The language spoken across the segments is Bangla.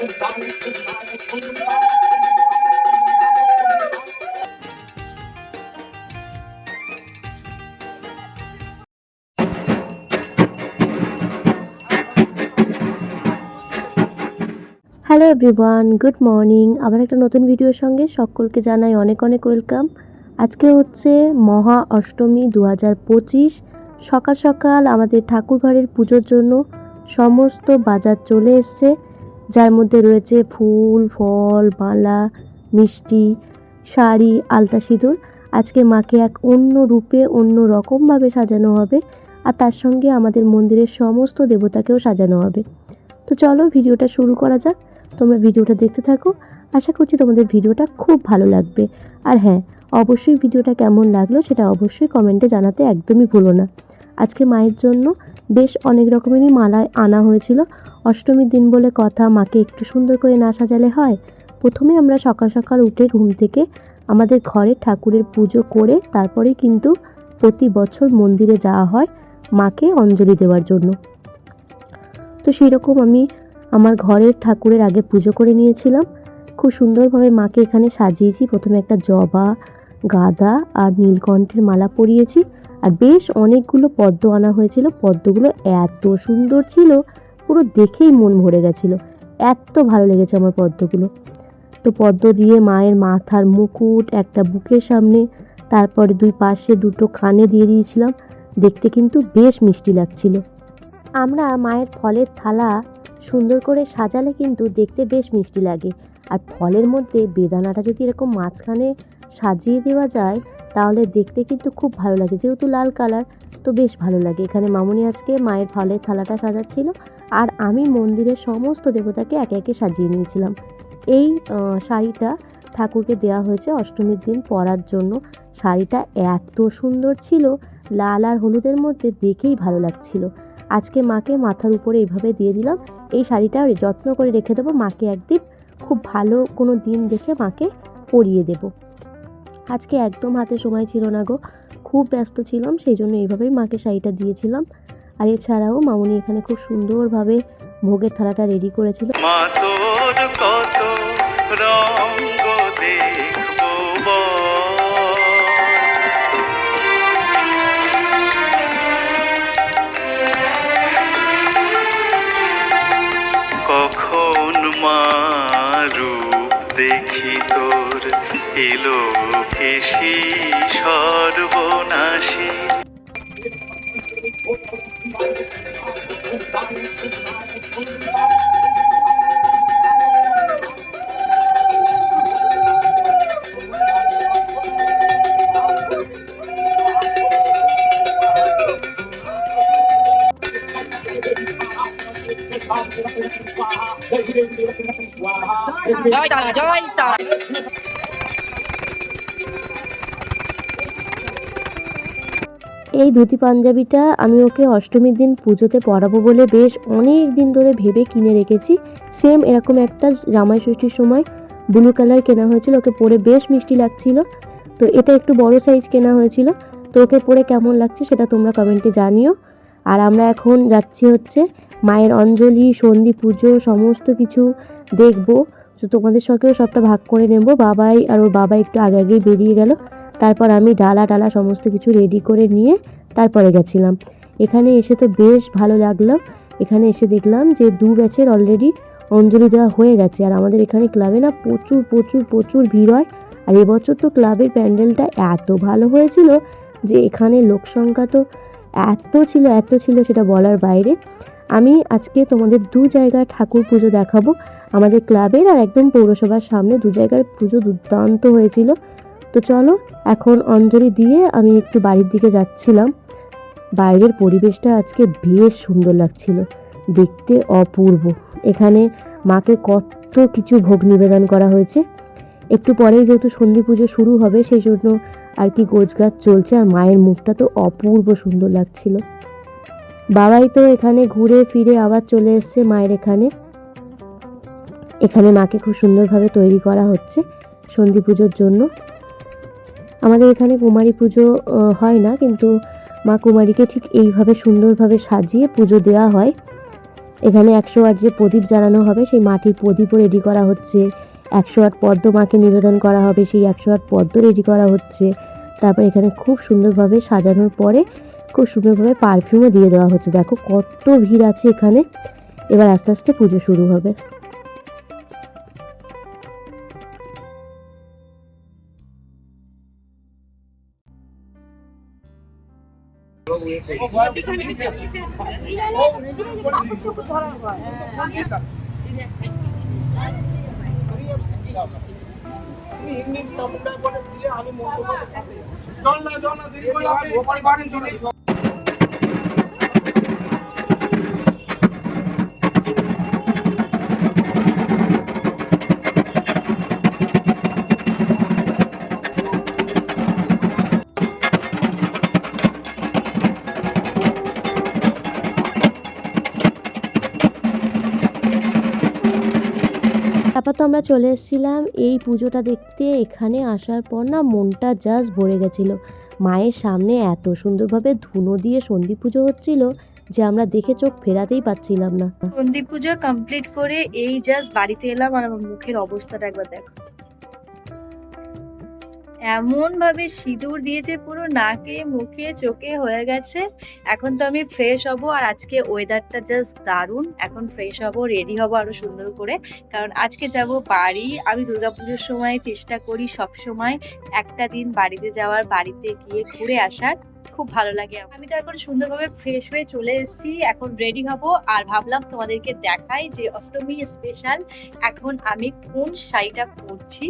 Hello everyone, good morning. আবার একটা নতুন ভিডিওর সঙ্গে সকলকে জানাই অনেক অনেক ওয়েলকাম। আজকে হচ্ছে মহা অষ্টমী 2025। সকাল সকাল আমাদের ঠাকুরঘরের পুজোর জন্য সমস্ত বাজার চলে এসছে, যার মধ্যে রয়েছে ফুল, ফল, মালা, মিষ্টি, শাড়ি, আলতা সিঁদুর। আজকে মাকে এক অন্য রূপে, অন্য রকমভাবে সাজানো হবে, আর তার সঙ্গে আমাদের মন্দিরের সমস্ত দেবতাকেও সাজানো হবে। তো চলো ভিডিওটা শুরু করা যাক। তোমরা ভিডিওটা দেখতে থাকো, আশা করছি তোমাদের ভিডিওটা খুব ভালো লাগবে। আর হ্যাঁ, অবশ্যই ভিডিওটা কেমন লাগলো সেটা অবশ্যই কমেন্টে জানাতে একদমই ভুলো না। আজকে মায়ের জন্য বেশ অনেক রকমেরই মালা আনা হয়েছিল। অষ্টমীর দিন বলে কথা, মাকে একটু সুন্দর করে না সাজালে হয়? প্রথমে আমরা সকাল সকাল উঠে ঘুম থেকে আমাদের ঘরে ঠাকুরের পুজো করে তারপরে কিন্তু প্রতি বছর মন্দিরে যাওয়া হয় মাকে অঞ্জলি দেওয়ার জন্য। তো সেই রকম আমি আমার ঘরের ঠাকুরের আগে পুজো করে নিয়েছিলাম। খুব সুন্দরভাবে মাকে এখানে সাজিয়েছি। প্রথমে একটা জবা, গাঁদা আর নীলকণ্ঠের মালা পরিয়েছি, আর বেশ অনেকগুলো পদ্ম আনা হয়েছিল। পদ্মগুলো এত সুন্দর ছিল, পুরো দেখেই মন ভরে গেছিল, এত ভালো লেগেছে আমার পদ্মগুলো। তো পদ্ম দিয়ে মায়ের মাথার মুকুট, একটা বুকের সামনে, তারপরে দুই পাশে দুটো কানে দিয়ে দিয়েছিলাম। দেখতে কিন্তু বেশ মিষ্টি লাগছিল। আমরা মায়ের ফলের থালা সুন্দর করে সাজালে কিন্তু দেখতে বেশ মিষ্টি লাগে, আর ফলের মধ্যে বেদানাটা যদি এরকম মাঝখানে সাজিয়ে দেওয়া যায় তাহলে দেখতে কিন্তু খুব ভালো লাগে। যেহেতু লাল কালার, তো বেশ ভালো লাগে। এখানে মামুনি আজকে মায়ের ফলের থালাটা সাজাচ্ছিল, আর আমি মন্দিরের সমস্ত দেবতাকে একে একে সাজিয়ে নিয়েছিলাম। এই শাড়িটা ঠাকুরকে দেওয়া হয়েছে অষ্টমীর দিন পরার জন্য। শাড়িটা এত সুন্দর ছিল, লাল আর হলুদের মধ্যে, দেখেই ভালো লাগছিল। আজকে মাকে মাথার উপরে এইভাবে দিয়ে দিলাম। এই শাড়িটা যত্ন করে রেখে দেবো, মাকে একদিন খুব ভালো কোনো দিন দেখে মাকে পরিয়ে দেব। আজকে একদম হাতে সময় ছিল না গো, খুব ব্যস্ত ছিলাম, সেই জন্য এইভাবেই মাকে শাড়িটা দিয়েছিলাম। আর এছাড়াও মামুনি এখানে খুব সুন্দরভাবে ভোগের থালাটা রেডি করেছিল। মা তোর কত রঙ্গ দেখবো কখন মা রূপ দেখি তোর এলো কেশি সর্বনাশী। জয় তারা, জয় তারা। এই ধুতি পাঞ্জাবিটা আমি ওকে অষ্টমীর দিন পুজোতে পরাবো বলে বেশ অনেক দিন ধরে ভেবে কিনে রেখেছি। সেম এরকম একটা জামাই ষষ্ঠীর সময় ব্লু কালার কেনা হয়েছিল, ওকে পরে বেশ মিষ্টি লাগছিল। তো এটা একটু বড় সাইজ কেনা হয়েছিল। তো ওকে পরে কেমন লাগছে সেটা তোমরা কমেন্টে জানিও। আর আমরা এখন যাচ্ছি হচ্ছে মায়ের অঞ্জলি, সন্ধি পুজো সমস্ত কিছু দেখবো। তো তোমাদের সঙ্গেও সবটা ভাগ করে নেব। বাবাই আর ওর বাবা একটু আগে আগেই বেরিয়ে গেল, তারপর আমি ডালা টালা সমস্ত কিছু রেডি করে নিয়ে তারপরে গেছিলাম। এখানে এসে তো বেশ ভালো লাগলো। এখানে এসে দেখলাম যে 2 ব্যাচের অলরেডি অঞ্জলি দেওয়া হয়ে গেছে। আর আমাদের এখানে ক্লাবে না প্রচুর প্রচুর প্রচুর ভিড় হয়। আর এবছর তো ক্লাবের প্যান্ডেলটা এত ভালো হয়েছিল যে এখানে লোক সংখ্যা তো এত ছিল সেটা বলার বাইরে। আমি আজকে তোমাদের 2 জায়গায় ঠাকুর পুজো দেখাবো, আমাদের ক্লাবের আর একদম পৌরসভার সামনে 2 জায়গার পুজো দুর্দান্ত হয়েছিল। তো চলো এখন অঞ্জলি দিয়ে আমি একটু বাড়ির দিকে যাচ্ছিলাম। বাইরের পরিবেশটা আজকে বেশ সুন্দর লাগছিল, দেখতে অপূর্ব। এখানে মাকে কত কিছু ভোগ নিবেদন করা হয়েছে। একটু পরেই যেহেতু সন্ধি পুজো শুরু হবে সেই জন্য আর কি গোছগাছ চলছে। আর মায়ের মুখটা তো অপূর্ব সুন্দর লাগছিল। বাবাই তো এখানে ঘুরে ফিরে আবার চলে এসছে মায়ের এখানে। এখানে মাকে খুব সুন্দরভাবে তৈরি করা হচ্ছে সন্ধি পুজোর জন্য। আমাদের এখানে কুমারী পুজো হয় না, কিন্তু মা কুমারীকে ঠিক এইভাবে সুন্দরভাবে সাজিয়ে পুজো দেওয়া হয়। এখানে 108 যে প্রদীপ জ্বালানো হবে সেই মাটির প্রদীপও রেডি করা হচ্ছে। 108 পদ্ম মাকে নিবেদন করা হবে, সেই 108 পদ্ম রেডি করা হচ্ছে। তারপর এখানে খুব সুন্দরভাবে সাজানোর পরে খুব সুন্দরভাবে পারফিউমও দিয়ে দেওয়া হচ্ছে। দেখো কত ভিড় আছে এখানে। এবার আস্তে আস্তে পুজো শুরু হবে। তারপর তো আমরা চলে এসেছিলাম এই পুজোটা দেখতে। এখানে আসার পর না মনটা জাস্ট ভরে গেছিল। মায়ের সামনে এত সুন্দরভাবে ধুনো দিয়ে সন্ধি পুজো হচ্ছিল যে আমরা দেখে চোখ ফেরাতেই পাচ্ছিলাম না। সন্ধি পুজো কমপ্লিট করে এই জাস্ট বাড়িতে এলাম আর আমার মুখের অবস্থাটা একবার দেখো। এমন ভাবে সিঁদুর দিয়েছে পুরো নাকে মুখে চোখে হয়ে গেছে। এখন তো আমি ফ্রেশ হব আর আজকে ওয়েদারটা জাস্ট দারুণ। এখন ফ্রেশ হব, রেডি হব আরো সুন্দর করে, কারণ আজকে যাব বাড়ি। আমি দুর্গাপুজোর সময় চেষ্টা করি সব সময় একটা দিন বাড়িতে যাওয়ার, বাড়িতে গিয়ে ঘুরে আসার, খুব ভালো লাগে। আমি তো এখন সুন্দরভাবে ফ্রেশ হয়ে চলে এসেছি, এখন রেডি হব। আর ভাবলাম তোমাদেরকে দেখাই যে অষ্টমী স্পেশাল এখন আমি কোন শাড়িটা পরছি।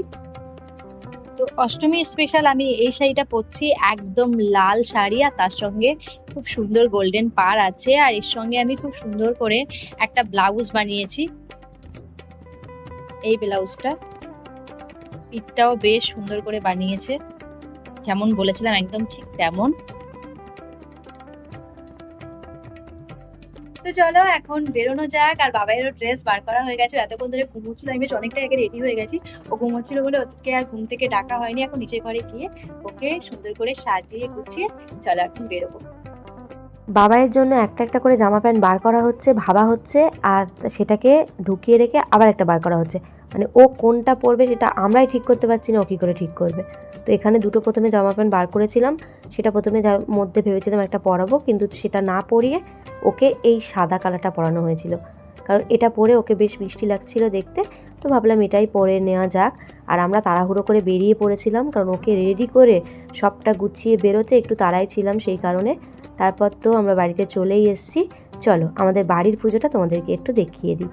তো অষ্টমী স্পেশাল আমি এই শাড়িটা পরছি, একদম লাল শাড়ি, আর তার সঙ্গে খুব সুন্দর গোল্ডেন পাড় আছে। আর এর সঙ্গে আমি খুব সুন্দর করে একটা ব্লাউজ বানিয়েছি। এই ব্লাউজটা পিঠটাও বেশ সুন্দর করে বানিয়েছে, যেমন বলেছিলাম একদম ঠিক তেমন। তো চলো এখন বেরোনো যাক। আর বাবাইয়েরও ড্রেস বার করা হয়ে গেছে, এতক্ষণ ধরে ঘুমোচ্ছিল, আমি বেশ অনেকটা আগে রেডি হয়ে গেছি। ও ঘুমোচ্ছিল বলে ওকে আর ঘুম থেকে ডাকা হয়নি। এখন নিচে ঘরে গিয়ে ওকে সুন্দর করে সাজিয়ে গুছিয়ে চলো এখন বেরোবো। বাবাইয়ের জন্য একটা একটা করে জামা প্যান্ট বার করা হচ্ছে, ভাবা হচ্ছে, আর সেটাকে ঢুকিয়ে রেখে আবার একটা বার করা হচ্ছে। মানে ও কোনটা পরবে সেটা আমরাই ঠিক করতে পারছি না, ও কী করে ঠিক করবে। তো এখানে দুটো প্রথমে জামা প্যান্ট বার করেছিলাম, সেটা প্রথমে যার মধ্যে ভেবেছিলাম একটা পরাবো, কিন্তু সেটা না পরিয়ে ওকে এই সাদা কালারটা পরানো হয়েছিল, কারণ এটা পরে ওকে বেশ মিষ্টি লাগছিল দেখতে। তো ভাবলাম এটাই পরে নেওয়া যাক। আর আমরা তাড়াহুড়ো করে বেরিয়ে পড়েছিলাম, কারণ ওকে রেডি করে সবটা গুছিয়ে বেরোতে একটু তাড়াই ছিলাম সেই কারণে। তারপর তো আমরা বাড়িতে চলেই এসেছি। চলো আমাদের বাড়ির পুজোটা তোমাদেরকে একটু দেখিয়ে দিই।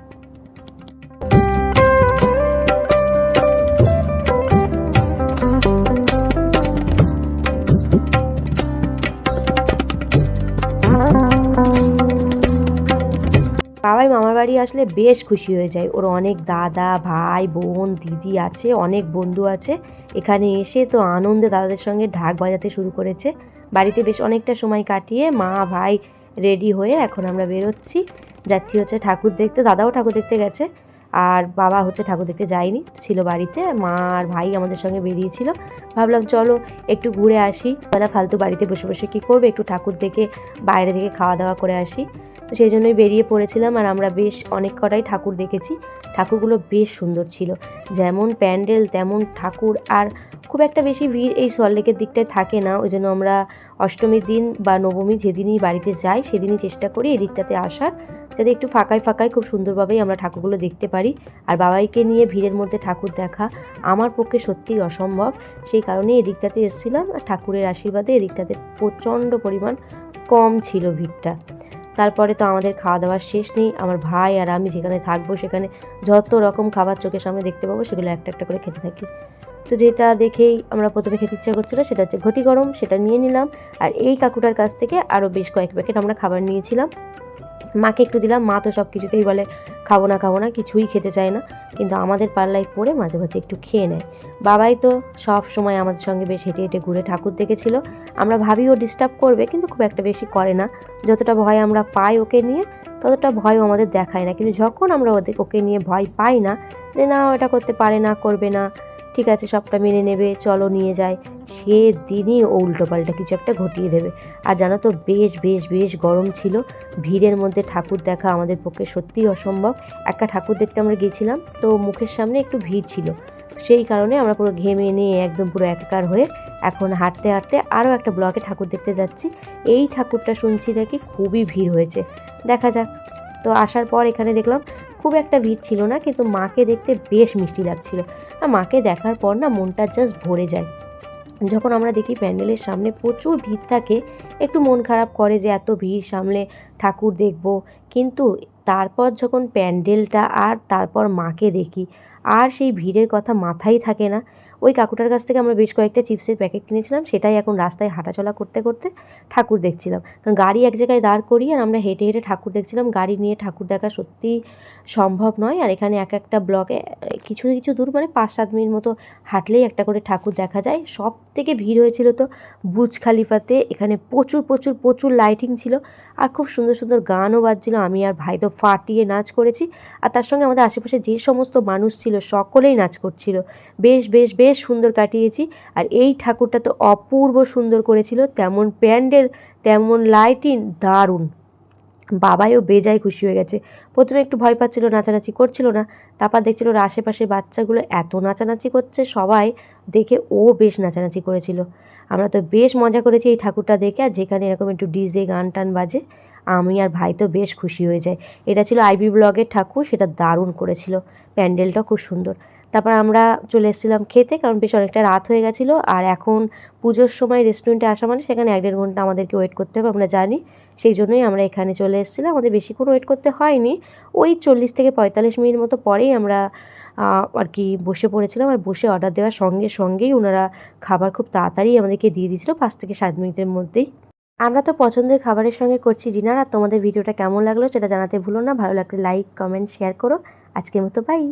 বাবাই মামার বাড়ি আসলে বেশ খুশি হয়ে যায়। ওর অনেক দাদা ভাই বোন দিদি আছে, অনেক বন্ধু আছে। এখানে এসে তো আনন্দে দাদাদের সঙ্গে ঢাক বাজাতে শুরু করেছে। বাড়িতে বেশ অনেকটা সময় কাটিয়ে মা ভাই রেডি হয়ে এখন আমরা বেরোচ্ছি, যাচ্ছি হচ্ছে ঠাকুর দেখতে। দাদাও ঠাকুর দেখতে গেছে, আর বাবা হচ্ছে ঠাকুর দেখতে যায়নি, ছিল বাড়িতে। মা আর ভাই আমাদের সঙ্গে বেরিয়েছিল। ভাবলাম চলো একটু ঘুরে আসি, তারা ফালতু বাড়িতে বসে বসে কী করবে, একটু ঠাকুর দেখে বাইরে থেকে খাওয়া দাওয়া করে আসি। তো সেই জন্যই বেরিয়ে পড়েছিলাম। আর আমরা বেশ অনেক কটাই ঠাকুর দেখেছি। ঠাকুরগুলো বেশ সুন্দর ছিল, যেমন প্যান্ডেল তেমন ঠাকুর। আর খুব একটা বেশি ভিড় এই সল্টলেকের দিকটায় থাকে না, ওই জন্য আমরা অষ্টমীর দিন বা নবমী যেদিনই বাড়িতে যাই সেদিনই চেষ্টা করি এই দিকটাতে আসার, যাতে একটু ফাঁকায় ফাঁকায় খুব সুন্দরভাবেই আমরা ঠাকুরগুলো দেখতে পারি। আর বাবাইকে নিয়ে ভিড়ের মধ্যে ঠাকুর দেখা আমার পক্ষে সত্যিই অসম্ভব, সেই কারণেই এদিকটাতে এসেছিলাম। আর ঠাকুরের আশীর্বাদে এদিকটাতে প্রচণ্ড পরিমাণ কম ছিল ভিড়টা। তারপরে তো আমাদের খাওয়া দাওয়ার শেষ নেই। আমার ভাই আর আমি যেখানে থাকবো সেখানে যত রকম খাবার চোখের সামনে দেখতে পাবো সেগুলো একটা একটা করে খেতে থাকি। তো যেটা দেখেই আমরা প্রথমে খেতে ইচ্ছা করছিলো সেটা হচ্ছে ঘটি গরম, সেটা নিয়ে নিলাম। আর এই কাকুটার কাছ থেকে আরও বেশ কয়েক প্যাকেট আমরা খাবার নিয়েছিলাম। মাকে একটু দিলাম, মা তো সব কিছুতেই বলে খাবো না কিছুই খেতে চায় না, কিন্তু আমাদের পাল্লায় পড়ে মাঝে মাঝে একটু খেয়ে নেয়। বাবাই তো সব সময় আমাদের সঙ্গে বেশ হেঁটে হেঁটে ঘুরে ঠাকুর দেখেছিল। আমরা ভাবি ও ডিস্টার্ব করবে, কিন্তু খুব একটা বেশি করে না। যতটা ভয় আমরা পাই ওকে নিয়ে, ততটা ভয়ও আমাদের দেখায় না। কিন্তু যখন আমরা ওকে নিয়ে ভয় পাই না, যে না এটা করতে পারে না, করবে না, ঠিক আছে সবটা মেনে নেবে, চলো নিয়ে যায়, সেদিনই ও উল্টোপাল্টা কিছু একটা ঘটিয়ে দেবে। আর জানো তো বেশ বেশ বেশ গরম ছিল, ভিড়ের মধ্যে ঠাকুর দেখা আমাদের পক্ষে সত্যিই অসম্ভব। একটা ঠাকুর দেখতে আমরা গেছিলাম, তো মুখের সামনে একটু ভিড় ছিল, সেই কারণে আমরা পুরো ঘেমে নিয়ে একদম পুরো একাকার হয়ে এখন হাঁটতে হাঁটতে আরও একটা ব্লকে ঠাকুর দেখতে যাচ্ছি। এই ঠাকুরটা শুনছি নাকি খুবই ভিড় হয়েছে, দেখা যাক। তো আসার পর এখানে দেখলাম খুব একটা ভিড় ছিল না, কিন্তু মাকে দেখতে বেশ মিষ্টি লাগছিল। আর মাকে দেখার পর না মনটা জাস্ট ভরে যায়। যখন আমরা দেখি প্যান্ডেলের সামনে প্রচুর ভিড় থাকে, একটু মন খারাপ করে যে এত ভিড় সামলে ঠাকুর দেখব, কিন্তু তারপর যখন প্যান্ডেলটা আর তারপর মাকে দেখি, আর সেই ভিড়ের কথা মাথায় থাকে না। ওই কাকুটার কাছ থেকে আমরা বেশ কয়েকটা চিপসের প্যাকেট কিনেছিলাম, সেটাই এখন রাস্তায় হাঁটাচলা করতে করতে ঠাকুর দেখছিলাম। কারণ গাড়ি এক জায়গায় দাঁড় করিয়ে আর আমরা হেঁটে হেঁটে ঠাকুর দেখছিলাম, গাড়ি নিয়ে ঠাকুর দেখা সত্যিই সম্ভব নয়। আর এখানে এক একটা ব্লকে কিছু কিছু দূর মানে 5-7 মিনিট মতো হাঁটলেই একটা করে ঠাকুর দেখা যায়। সব থেকে ভিড় হয়েছিল তো বুর্জ খালিফাতে, এখানে প্রচুর প্রচুর প্রচুর লাইটিং ছিল আর খুব সুন্দর সুন্দর গানও বাজছিল। আমি আর ভাই তো ফাটিয়ে নাচ করেছি, আর তার সঙ্গে আমাদের আশেপাশে যে সমস্ত মানুষ ছিল সকলেই নাচ করছিল। বেশ বেশ বেশ সুন্দর কাটিয়েছি। আর এই ঠাকুরটা তো অপূর্ব সুন্দর করেছিল, তেমন প্যান্ডেল তেমন লাইটিং, দারুণ। বাবাইও বেজায় খুশি হয়ে গেছে। প্রথমে একটু ভয় পাচ্ছিল, নাচানাচি করছিল না, তারপর দেখছিল ওর আশেপাশের বাচ্চাগুলো এত নাচানাচি করছে, সবাই দেখে ও বেশ নাচানাচি করেছিল। আমরা তো বেশ মজা করেছি এই ঠাকুরটা দেখে। আর যেখানে এরকম একটু ডিজে গান টান বাজে, আমি আর ভাই তো বেশ খুশি হয়ে যায়। এটা ছিল আইবি ব্লগের ঠাকুর, সেটা দারুণ করেছিল, প্যান্ডেলটা খুব সুন্দর। তারপর আমরা চলে এসেছিলাম খেতে, কারণ বেশ অনেকটা রাত হয়ে গেছিলো। আর এখন পুজোর সময় রেস্টুরেন্টে আসা মানে সেখানে 1-1.5 ঘন্টা আমাদেরকে ওয়েট করতে হবে, আমরা জানি। সেই জন্যই আমরা এখানে চলে এসেছিলাম। আমাদের বেশিক্ষণ ওয়েট করতে হয়নি, ওই 40 থেকে 45 মিনিট মতো পরেই আমরা আর কি বসে পড়েছিলাম। আর বসে অর্ডার দেওয়ার সঙ্গে সঙ্গেই ওনারা খাবার খুব তাড়াতাড়ি আমাদেরকে দিয়ে দিয়েছিল, 5 থেকে 7 মিনিটের মধ্যেই। আমরা তো পছন্দের খাবারের সঙ্গে করছি ডিনার। আর তোমাদের ভিডিওটা কেমন লাগলো সেটা জানাতে ভুলো না। ভালো লাগলে লাইক, কমেন্ট, শেয়ার করো। আজকের মতো বাই।